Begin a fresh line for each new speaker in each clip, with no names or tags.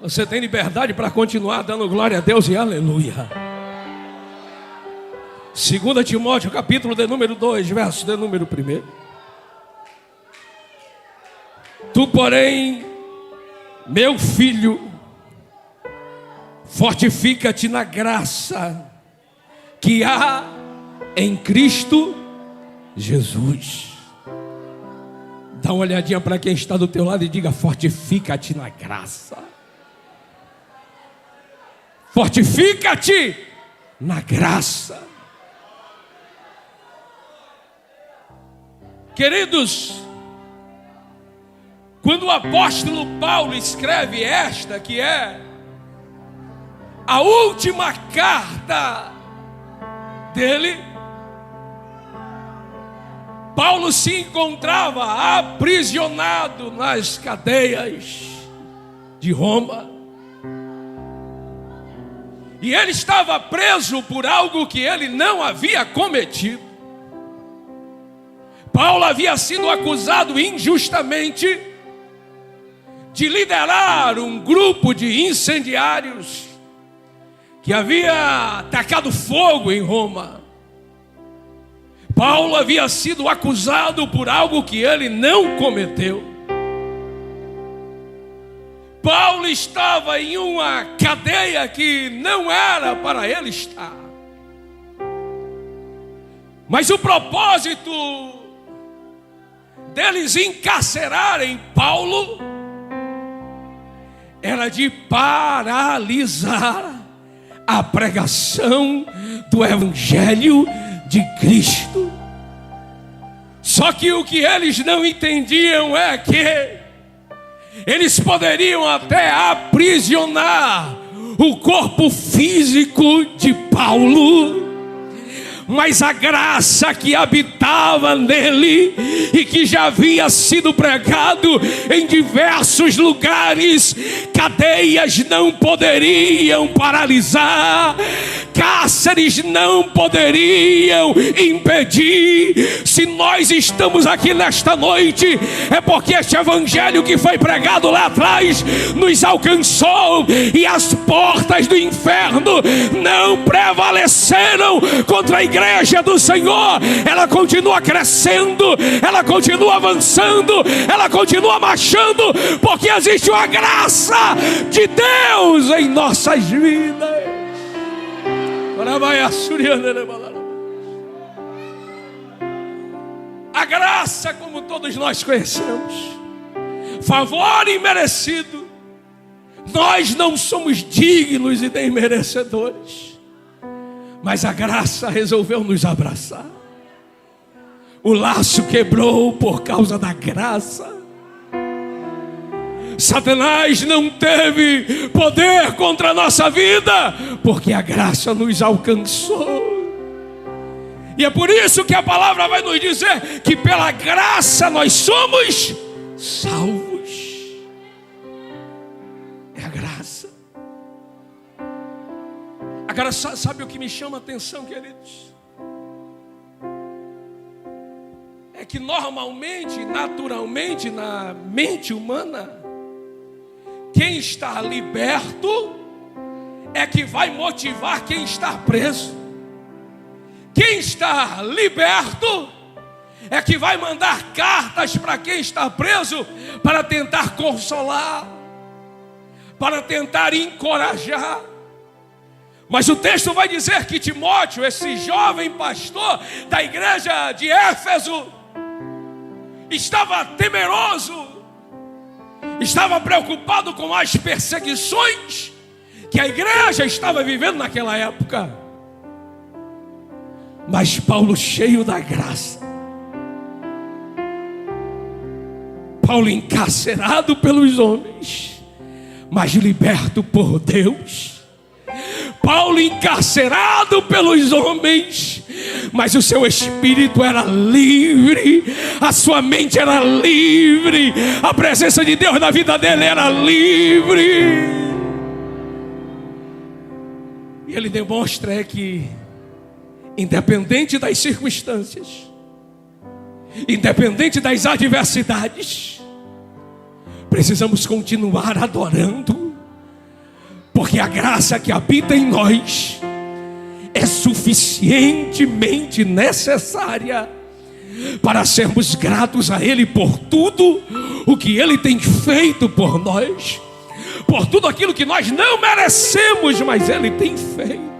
Você tem liberdade para continuar dando glória a Deus e aleluia. 2 Timóteo, capítulo de número 2, verso de número 1. Tu, porém, meu filho, fortifica-te na graça que há em Cristo Jesus. Dá uma olhadinha para quem está do teu lado e diga: fortifica-te na graça. Fortifica-te na graça. Queridos, quando o apóstolo Paulo escreve esta, que é a última carta dele, Paulo se encontrava aprisionado nas cadeias de Roma. E ele estava preso por algo que ele não havia cometido. Paulo havia sido acusado injustamente de liderar um grupo de incendiários que havia tacado fogo em Roma. Paulo havia sido acusado por algo que ele não cometeu. Paulo estava em uma cadeia que não era para ele estar. Mas o propósito deles encarcerarem Paulo era de paralisar a pregação do Evangelho de Cristo. Só que o que eles não entendiam é que eles poderiam até aprisionar o corpo físico de Paulo, mas a graça que habitava nele e que já havia sido pregado em diversos lugares, cadeias não poderiam paralisar, cárceres não poderiam impedir. Se nós estamos aqui nesta noite, é porque este evangelho que foi pregado lá atrás nos alcançou, e as portas do inferno não prevaleceram contra a igreja do Senhor. Ela continua crescendo, ela continua avançando, ela continua marchando, porque existe uma graça de Deus em nossas vidas. A graça, como todos nós conhecemos, favor imerecido. Nós não somos dignos e nem merecedores, mas a graça resolveu nos abraçar. O laço quebrou por causa da graça. Satanás não teve poder contra a nossa vida, porque a graça nos alcançou. E é por isso que a palavra vai nos dizer que pela graça nós somos salvos. É a graça. Agora, sabe o que me chama a atenção, queridos? É que normalmente, naturalmente, na mente humana, quem está liberto é que vai motivar quem está preso. Quem está liberto é que vai mandar cartas para quem está preso, para tentar consolar, para tentar encorajar. Mas o texto vai dizer que Timóteo, esse jovem pastor da igreja de Éfeso, estava temeroso, estava preocupado com as perseguições que a igreja estava vivendo naquela época. Mas Paulo, cheio da graça, Paulo encarcerado pelos homens, mas liberto por Deus. Paulo encarcerado pelos homens, mas o seu espírito era livre, a sua mente era livre, a presença de Deus na vida dele era livre. E ele demonstra que, independente das circunstâncias, independente das adversidades, precisamos continuar adorando, Porque a graça que habita em nós é suficientemente necessária para sermos gratos a Ele por tudo o que Ele tem feito por nós, por tudo aquilo que nós não merecemos, mas Ele tem feito.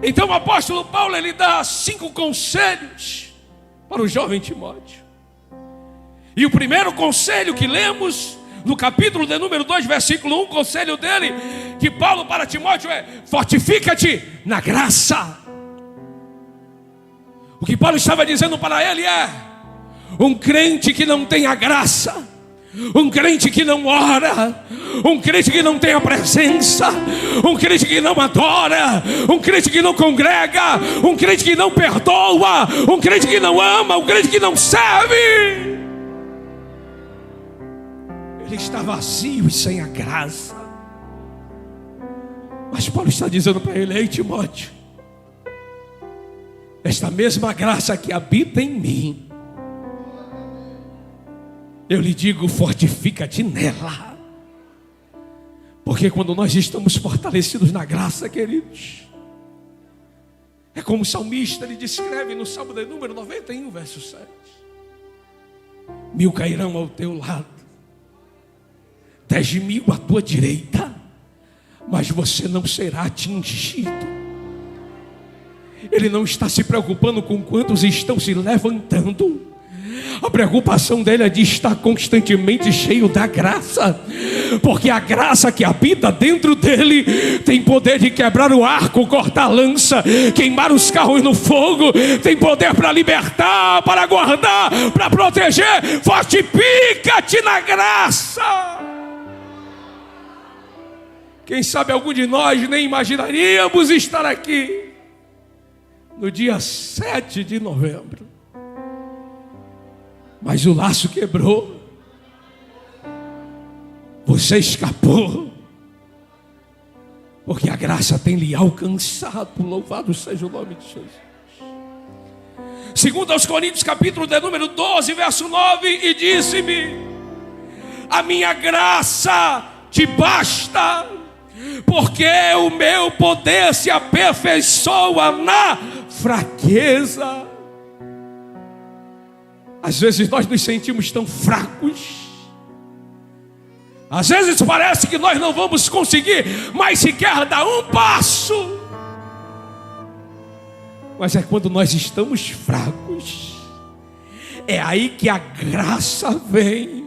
Então o apóstolo Paulo, ele dá 5 conselhos para o jovem Timóteo. E o primeiro conselho que lemos no capítulo de número 2, versículo 1, o conselho dele, que Paulo para Timóteo é: fortifica-te na graça. O que Paulo estava dizendo para ele é: um crente que não tem a graça, um crente que não ora, um crente que não tem a presença, um crente que não adora, um crente que não congrega, um crente que não perdoa, um crente que não ama, um crente que não serve, ele está vazio e sem a graça. Mas Paulo está dizendo para ele: ei Timóteo, esta mesma graça que habita em mim, eu lhe digo, fortifica-te nela. Porque quando nós estamos fortalecidos na graça, queridos, é como o salmista ele descreve no Salmo de número 91, verso 7: 1000 cairão ao teu lado, 10.000 à tua direita, mas você não será atingido. Ele não está se preocupando com quantos estão se levantando. A preocupação dele é de estar constantemente cheio da graça, porque a graça que habita dentro dele tem poder de quebrar o arco, cortar a lança, queimar os carros no fogo, tem poder para libertar, para guardar, para proteger. Fortifica-te na graça. Quem sabe algum de nós nem imaginaríamos estar aqui no dia 7 de novembro. Mas o laço quebrou. Você escapou. Porque a graça tem lhe alcançado. Louvado seja o nome de Jesus. Segundo aos Coríntios, capítulo de número 12, verso 9: e disse-me: a minha graça te basta, porque o meu poder se aperfeiçoa na fraqueza. Às vezes nós nos sentimos tão fracos, às vezes parece que nós não vamos conseguir mais sequer dar um passo. Mas é quando nós estamos fracos, é aí que a graça vem,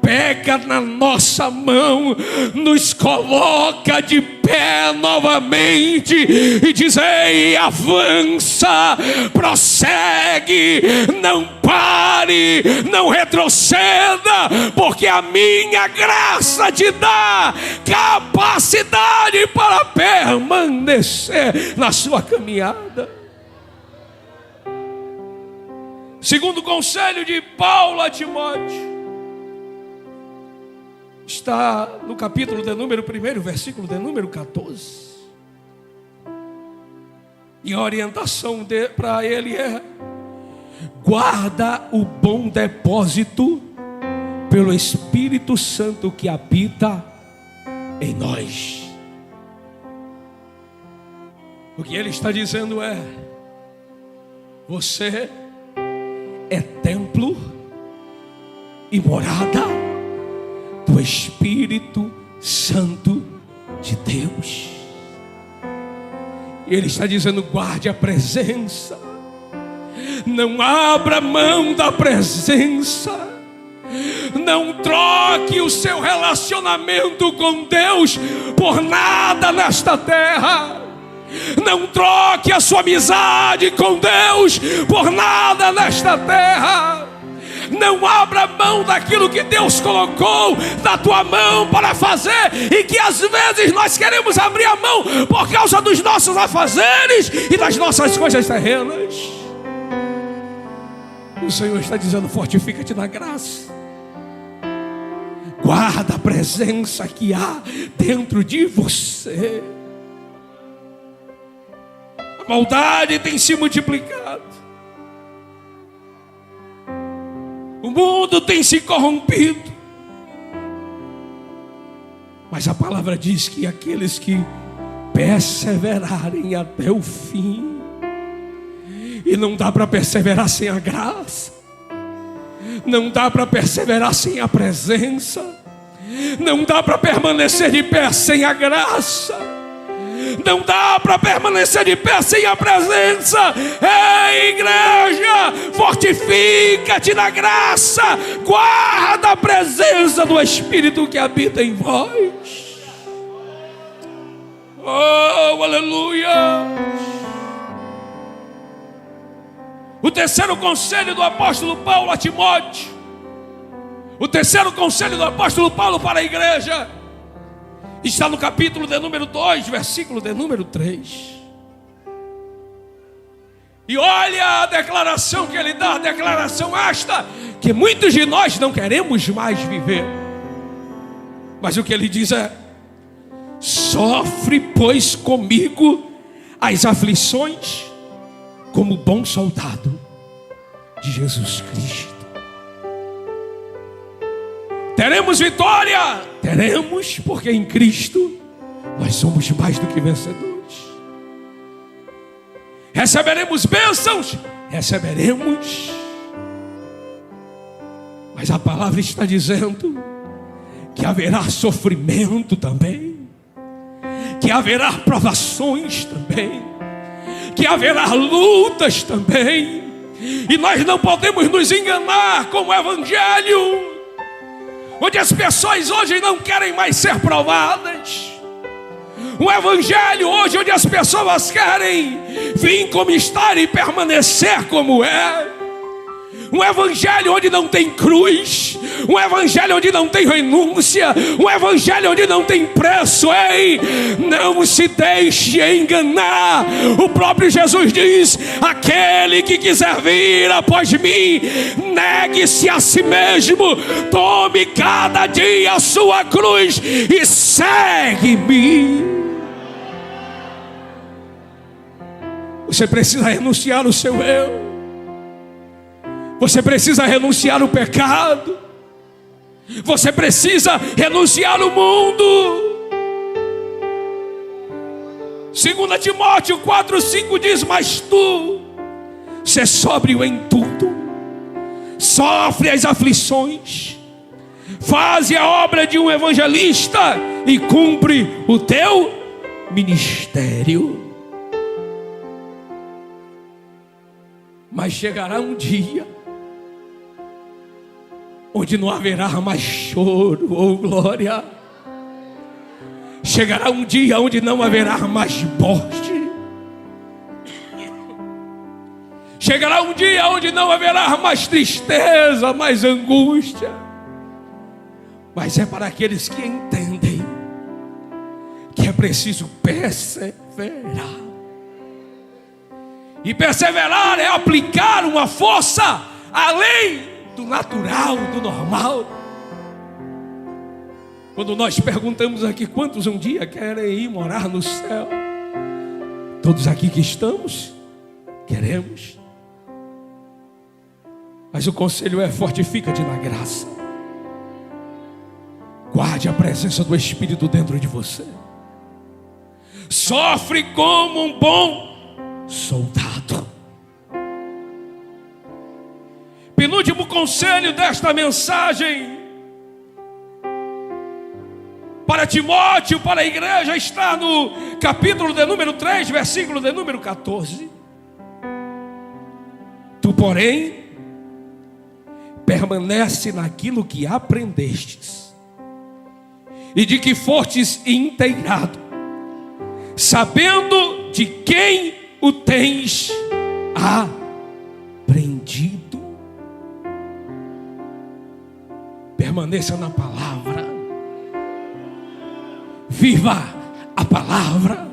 pega na nossa mão, nos coloca de pé novamente e diz: ei, avança, prossegue, não pare, não retroceda, porque a minha graça te dá capacidade para permanecer na sua caminhada. Segundo conselho de Paulo a Timóteo está no capítulo de número 1, versículo de número 14. E a orientação para ele é: guarda o bom depósito pelo Espírito Santo que habita em nós. O que ele está dizendo é: você é templo e morada do Espírito Santo de Deus. E ele está dizendo: guarde a presença, não abra mão da presença, não troque o seu relacionamento com Deus por nada nesta terra, não troque a sua amizade com Deus por nada nesta terra. Não abra mão daquilo que Deus colocou na tua mão para fazer, e que às vezes nós queremos abrir a mão por causa dos nossos afazeres e das nossas coisas terrenas. O Senhor está dizendo: fortifica-te na graça, guarda a presença que há dentro de você. A maldade tem se multiplicado, o mundo tem se corrompido, Mas a palavra diz que aqueles que perseverarem até o fim, e não dá para perseverar sem a graça, não dá para perseverar sem a presença, não dá para permanecer de pé sem a graça, não dá para permanecer de pé sem a presença. Ei, igreja, fortifica-te na graça, guarda a presença do Espírito que habita em vós. Oh, aleluia. O terceiro conselho do apóstolo Paulo a Timóteo, o terceiro conselho do apóstolo Paulo para a igreja, está no capítulo de número 2, versículo de número 3. E olha a declaração que ele dá, a declaração esta, que muitos de nós não queremos mais viver. Mas o que ele diz é: sofre, pois, comigo as aflições, como bom soldado de Jesus Cristo. Teremos vitória? Teremos, porque em Cristo nós somos mais do que vencedores. Receberemos bênçãos? Receberemos. Mas a palavra está dizendo que haverá sofrimento também, que haverá provações também, que haverá lutas também. E nós não podemos nos enganar com o Evangelho, onde as pessoas hoje não querem mais ser provadas. Um evangelho hoje onde as pessoas querem vir como estar e permanecer como é. Um evangelho onde não tem cruz, um evangelho onde não tem renúncia, um evangelho onde não tem preço. Ei, não se deixe enganar. O próprio Jesus diz: aquele que quiser vir após mim, negue-se a si mesmo, tome cada dia a sua cruz e segue-me. Você precisa renunciar ao seu eu. Você precisa renunciar ao pecado. Você precisa renunciar ao mundo. 2 Timóteo 4:5 diz: mas tu, sê sóbrio em tudo, sofre as aflições, faze a obra de um evangelista e cumpre o teu ministério. Mas chegará um dia onde não haverá mais choro ou glória. Chegará um dia onde não haverá mais morte. Chegará um dia onde não haverá mais tristeza, mais angústia. Mas é para aqueles que entendem que é preciso perseverar. E perseverar é aplicar uma força além do natural, do normal. Quando nós perguntamos aqui quantos um dia querem ir morar no céu, todos aqui que estamos queremos. Mas o conselho é: fortifica-te na graça, guarde a presença do Espírito dentro de você, sofre como um bom soldado. Penúltimo conselho desta mensagem para Timóteo, para a igreja, está no capítulo de número 3, versículo de número 14. Tu, porém, permanece naquilo que aprendestes e de que fostes inteirado, sabendo de quem o tens aprendido. Permaneça na palavra, viva a palavra,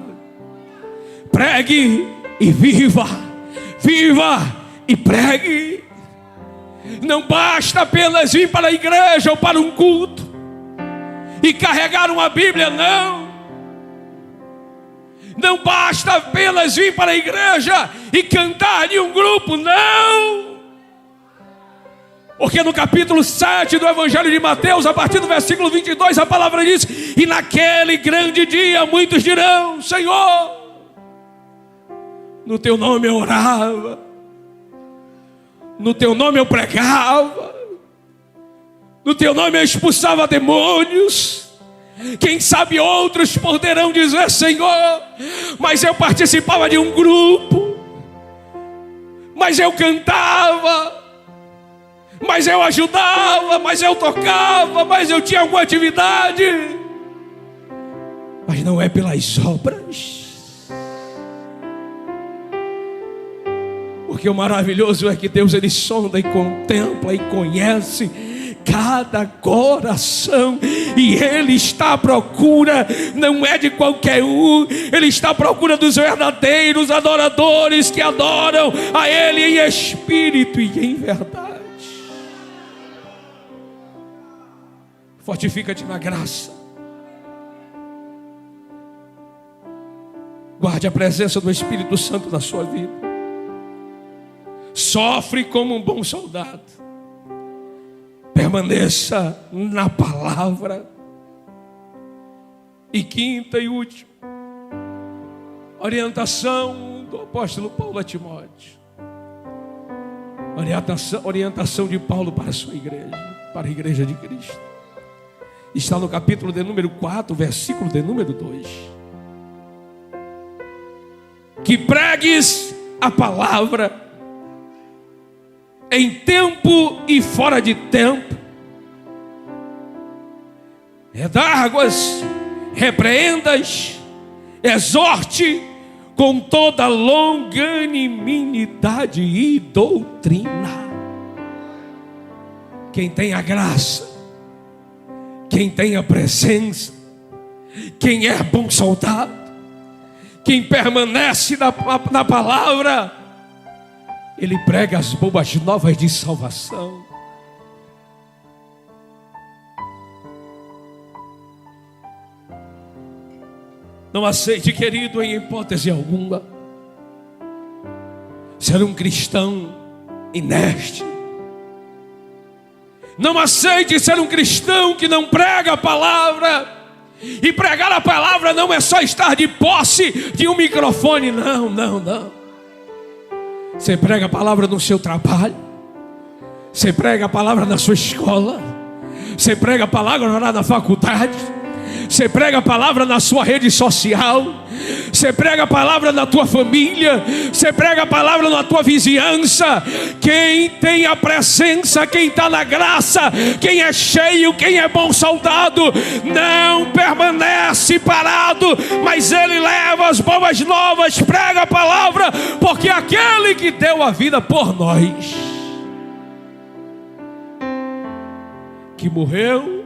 pregue e viva, viva e pregue. Não basta apenas vir para a igreja ou para um culto e carregar uma Bíblia, não. Não basta apenas vir para a igreja e cantar em um grupo, não. Porque no capítulo 7 do Evangelho de Mateus, a partir do versículo 22, a palavra diz: e naquele grande dia muitos dirão: Senhor, no teu nome eu orava, no teu nome eu pregava, no teu nome eu expulsava demônios. Quem sabe outros poderão dizer: Senhor, mas eu participava de um grupo, mas eu cantava, mas eu ajudava, mas eu tocava, mas eu tinha alguma atividade. Mas não é pelas obras. Porque o maravilhoso é que Deus, Ele sonda e contempla e conhece cada coração, e Ele está à procura, não é de qualquer um, Ele está à procura dos verdadeiros adoradores que adoram a Ele em espírito e em verdade. Fortifica-te na graça, guarde a presença do Espírito Santo na sua vida, sofre como um bom soldado, permaneça na palavra. E quinta e última orientação do apóstolo Paulo a Timóteo, orientação de Paulo para a sua igreja, para a igreja de Cristo, está no capítulo de número 4, versículo de número 2. Que pregues a palavra em tempo e fora de tempo, redarguas, repreendas, exorte com toda longanimidade e doutrina. Quem tem a graça, quem tem a presença, quem é bom soldado, quem permanece na palavra, ele prega as boas novas de salvação. Não aceite, querido, em hipótese alguma, ser um cristão inerte. Não aceite ser um cristão que não prega a palavra. E pregar a palavra não é só estar de posse de um microfone, não. Você prega a palavra no seu trabalho, você prega a palavra na sua escola, você prega a palavra lá na faculdade, você prega a palavra na sua rede social, você prega a palavra na tua família, você prega a palavra na tua vizinhança. Quem tem a presença, quem está na graça, quem é cheio, quem é bom soldado, não permanece parado, mas ele leva as boas novas, prega a palavra, porque aquele que deu a vida por nós, que morreu,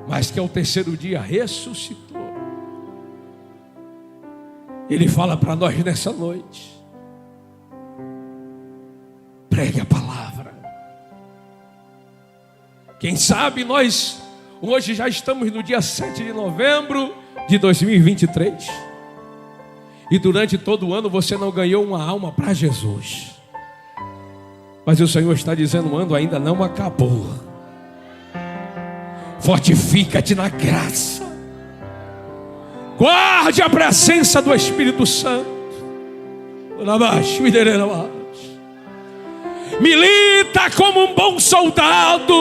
mas que ao terceiro dia ressuscitou, ele fala para nós nessa noite: pregue a palavra. Quem sabe nós hoje já estamos no dia 7 de novembro de 2023, e durante todo o ano você não ganhou uma alma para Jesus, mas o Senhor está dizendo: o ano ainda não acabou. Fortifica-te na graça, guarde a presença do Espírito Santo, milita como um bom soldado,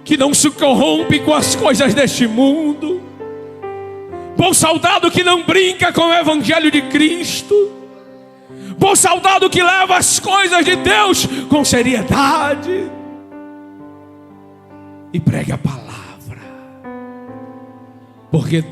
que não se corrompe com as coisas deste mundo, bom soldado que não brinca com o Evangelho de Cristo, bom soldado que leva as coisas de Deus com seriedade, e pregue a palavra, porque